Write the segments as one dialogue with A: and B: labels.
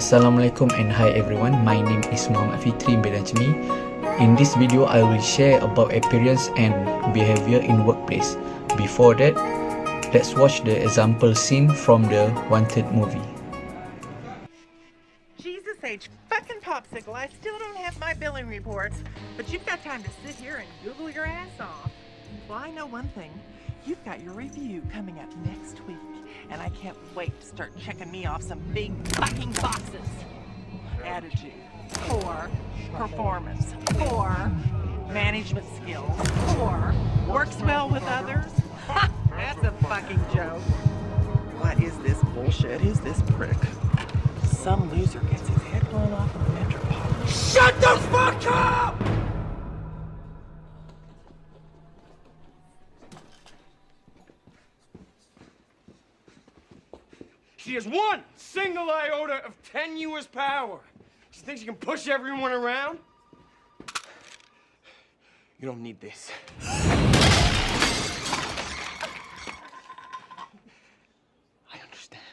A: Assalamualaikum and hi everyone, my name is FITRI NAJMI. In this video, I will share about appearance and behavior in workplace. Before that, let's watch the example scene from the Wanted movie.
B: Jesus H. fucking popsicle, I still don't have my billing reports, but you've got time to sit here and Google your ass off. Well, I know one thing. You've got your review coming up next week, and I can't wait to start checking me off some big fucking boxes. Attitude, poor. Performance, poor. Management skills, poor. Works well with others. Ha! That's a fucking joke. What is this bullshit? Who's this prick? Some loser gets his head blown off in the Metropolitan. Shut the fuck up!
C: She has one single iota of tenuous power. She thinks she can push everyone around. You don't need this. I understand.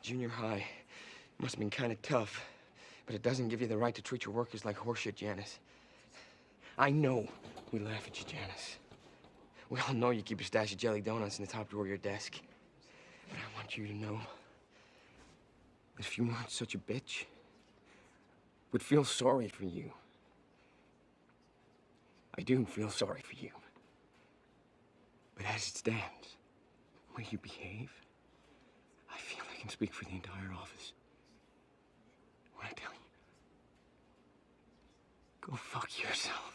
C: Junior high must have been kind of tough, but it doesn't give you the right to treat your workers like horseshit, Janice. I know we laugh at you, Janice. We all know you keep your stash of jelly donuts in the top drawer of your desk. But I want you to know that if you weren't such a bitch, we'd feel sorry for you. I do feel sorry for you. But as it stands, the way you behave, I feel I can speak for the entire office when I tell you, go fuck yourself.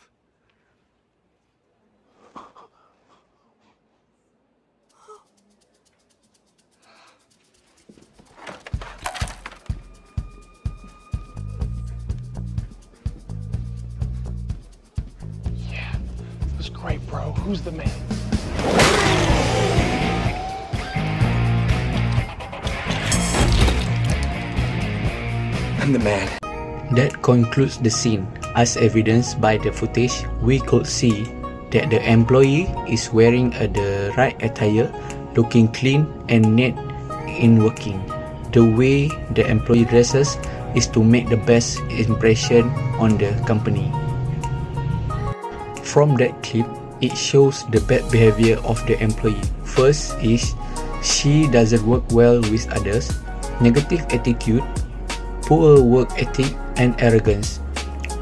D: Great, bro. Who's the man?
C: I'm the man.
A: That concludes the scene. As evidenced by the footage, we could see that the employee is wearing the right attire, looking clean and neat in working. The way the employee dresses is to make the best impression on the company. From that clip, it shows the bad behavior of the employee. First is, she doesn't work well with others, negative attitude, poor work ethic and arrogance.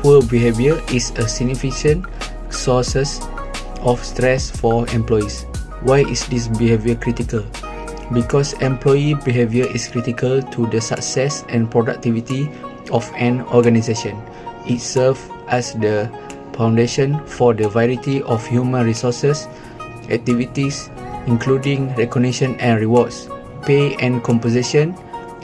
A: Poor behavior is a significant source of stress for employees. Why is this behavior critical? Because employee behavior is critical to the success and productivity of an organization. It serves as the foundation for the variety of human resources activities, including recognition and rewards, pay and compensation,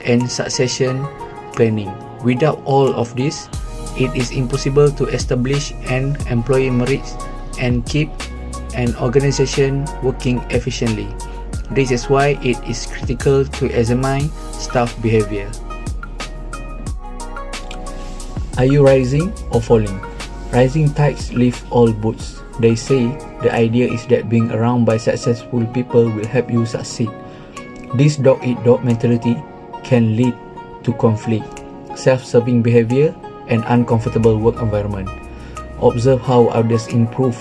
A: and succession planning. Without all of this, it is impossible to establish an employee merits and keep an organization working efficiently. This is why it is critical to examine staff behavior. Are you rising or falling? Rising tides lift all boats. They say the idea is that being around by successful people will help you succeed. This dog-eat-dog mentality can lead to conflict, self-serving behavior, and uncomfortable work environment. Observe how others improve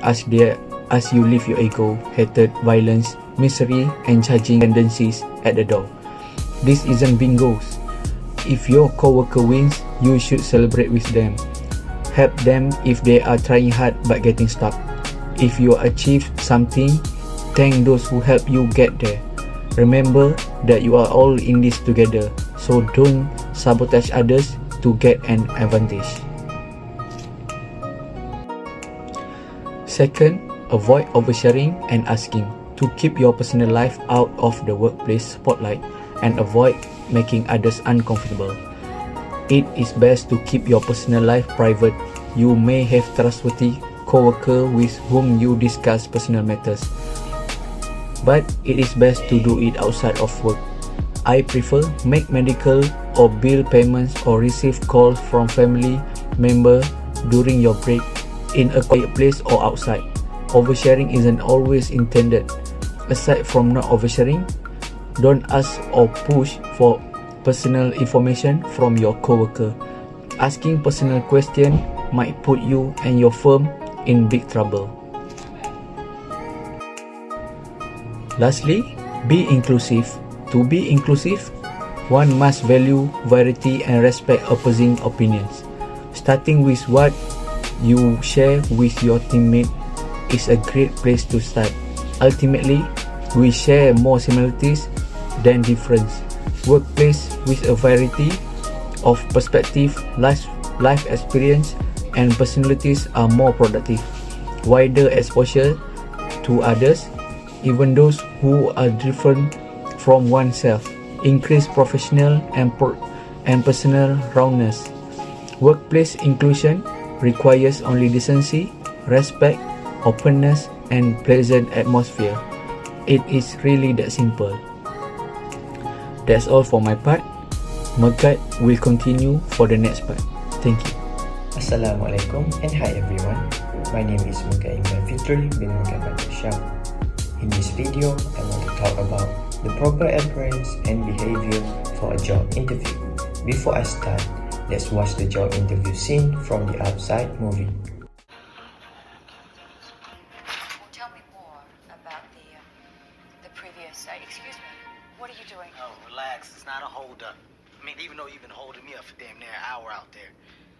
A: as you leave your ego, hatred, violence, misery, and judging tendencies at the door. This isn't bingos. If your coworker wins, you should celebrate with them. Help them if they are trying hard but getting stuck. If you achieve something, thank those who help you get there. Remember that you are all in this together, so don't sabotage others to get an advantage. Second, avoid oversharing and asking. To keep your personal life out of the workplace spotlight and avoid making others uncomfortable. It is best to keep your personal life private. You may have trustworthy co-worker with whom you discuss personal matters, but it is best to do it outside of work. I prefer make medical or bill payments or receive calls from family member during your break in a quiet place or outside. Oversharing isn't always intended. Aside from not oversharing, Don't ask or push for personal information from your coworker. Asking personal questions might put you and your firm in big trouble. Lastly, be inclusive. To be inclusive, one must value variety and respect opposing opinions. Starting with what you share with your teammate is a great place to start. Ultimately, we share more similarities than difference. Workplace with a variety of perspective, life experience, and personalities are more productive. Wider exposure to others, even those who are different from oneself, increase professional and personal roundness. Workplace inclusion requires only decency, respect, openness, and pleasant atmosphere. It is really that simple. That's all for my part. MEGAT will continue for the next part. Thank you.
E: Assalamualaikum and hi everyone. My name is MEGAT FITRI bin MEGAT BADRUL SHAM. In this video, I want to talk about the proper appearance and behavior for a job interview. Before I start, let's watch the job interview scene from the Outside movie.
F: Tell me more about the previous. Excuse me. What are you doing?
G: Oh, relax. It's not a hold-up. I mean, even though you've been holding me up for damn near an hour out there,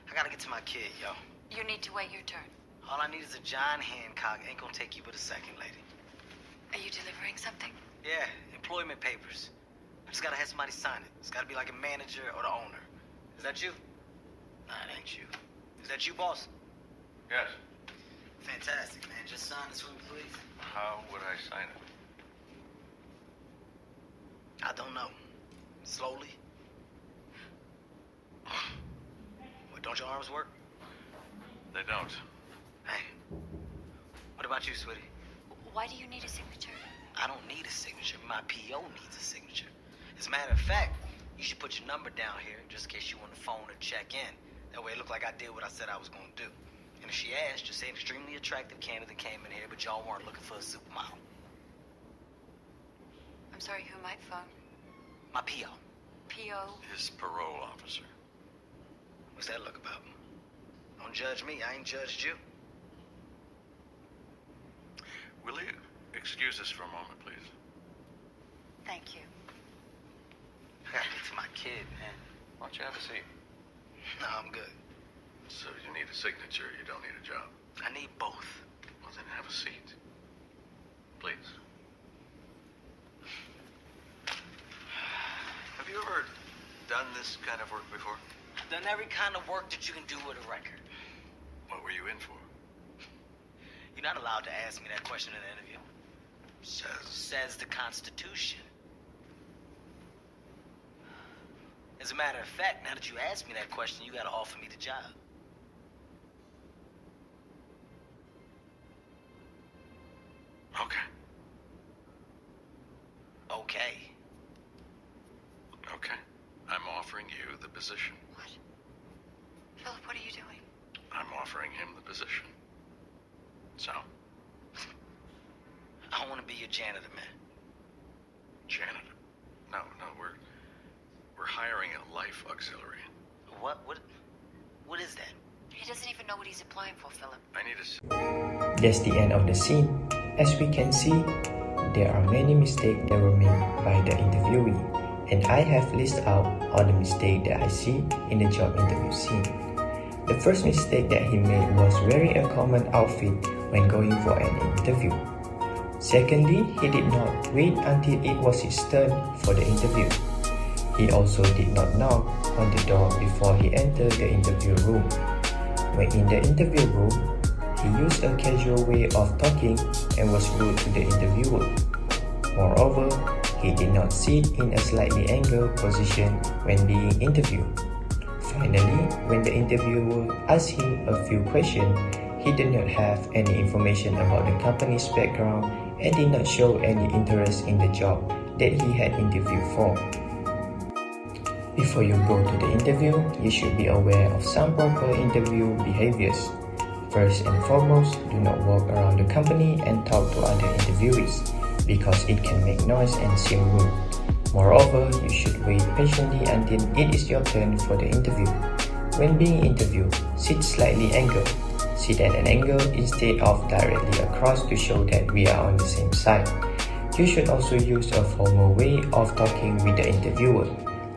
G: I gotta get to my kid, yo.
F: You need to wait your turn.
G: All I need is a John Hancock. Ain't gonna take you but a second, lady.
F: Are you delivering something?
G: Yeah, employment papers. I just gotta have somebody sign it. It's gotta be like a manager or the owner. Is that you? Nah, it ain't you. Is that you, boss?
H: Yes.
G: Fantastic, man. Just sign this for me, please.
H: How would I sign it?
G: I don't know. Slowly. What, don't your arms work?
H: They don't.
G: Hey. What about you, sweetie?
F: Why do you need a signature?
G: I don't need a signature. My PO needs a signature. As a matter of fact, you should put your number down here just in case you want to phone or check in. That way it look like I did what I said I was going to do. And if she asks, just say an extremely attractive candidate came in here, but y'all weren't looking for a supermodel.
F: I'm sorry, who might phone?
G: My PO.
F: P.O.
H: His parole officer.
G: What's that look about? Don't judge me. I ain't judged you.
H: Will you excuse us for a moment, please?
F: Thank you.
G: I gotta get to my kid, man.
H: Why don't you have a seat?
G: No, I'm good.
H: So you need a signature, you don't need a job.
G: I need both.
H: Well, then have a seat. Please. Have you ever done this kind of work before?
G: I've done every kind of work that you can do with a record.
H: What were you in for?
G: You're not allowed to ask me that question in an interview. Says the Constitution. As a matter of fact, now that you asked me that question, you gotta offer me the job.
H: Okay.
G: Okay.
H: Okay. I'm offering you the position.
F: What? Philip, what are you doing?
H: I'm offering him the position. So,
G: I want to be your janitor, man.
H: janitor. No, we're hiring a life auxiliary.
G: What is that?
F: He doesn't even know what he's applying for, Philip.
H: I need a...
E: That's the end of the scene. As we can see, there are many mistakes that were made by the interviewee, and I have listed out all the mistakes that I see in the job interview scene. The first mistake that he made was wearing a common outfit when going for an interview. Secondly, he did not wait until it was his turn for the interview. He also did not knock on the door before he entered the interview room. When in the interview room, he used a casual way of talking and was rude to the interviewer. Moreover, he did not sit in a slightly angled position when being interviewed. Finally, when the interviewer asked him a few questions, he did not have any information about the company's background and did not show any interest in the job that he had interviewed for. Before you go to the interview, you should be aware of some proper interview behaviors. First and foremost, do not walk around the company and talk to other interviewees. because it can make noise and seem rude. Moreover, you should wait patiently until it is your turn for the interview. When being interviewed, sit slightly angled. Sit at an angle instead of directly across to show that we are on the same side. You should also use a formal way of talking with the interviewer.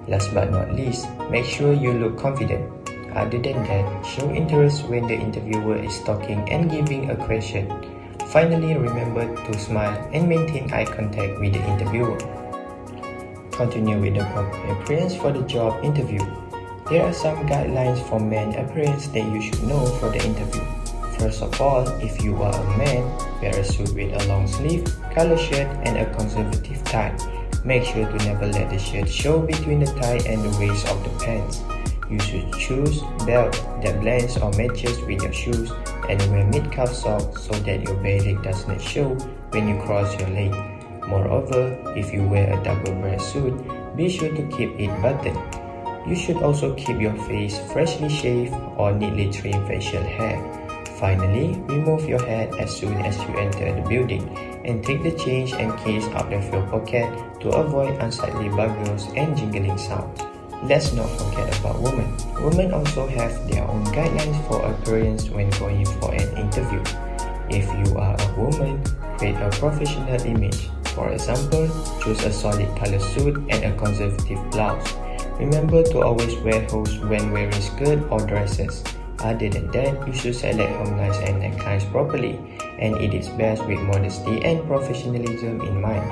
E: Last but not least, make sure you look confident. Other than that, show interest when the interviewer is talking and giving a question. Finally, remember to smile and maintain eye contact with the interviewer. Continue with the proper appearance for the job interview. There are some guidelines for men appearance that you should know for the interview. First of all, if you are a man, wear a suit with a long sleeve, color shirt, and a conservative tie. Make sure to never let the shirt show between the tie and the waist of the pants. You should choose belt that blends or matches with your shoes and wear mid-calf socks so that your bare leg does not show when you cross your leg. Moreover, if you wear a double-breast suit, be sure to keep it buttoned. You should also keep your face freshly shaved or neatly trimmed facial hair. Finally, remove your hat as soon as you enter the building and take the change and keys out of your pocket to avoid unsightly buggles and jingling sounds. Let's not forget about women. Women also have their own guidelines for appearance when going for an interview. If you are a woman, create a professional image. For example, choose a solid color suit and a conservative blouse. Remember to always wear hose when wearing skirt or dresses. Other than that, you should select hemlines and necklines properly, and it is best with modesty and professionalism in mind.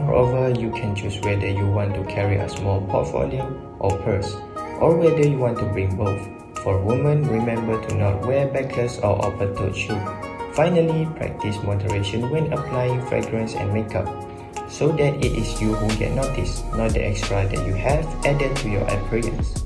E: Moreover, you can choose whether you want to carry a small portfolio or purse, or whether you want to bring both. For women, remember to not wear backless or open-toed shoes. Finally, practice moderation when applying fragrance and makeup, so that it is you who get noticed, not the extra that you have added to your appearance.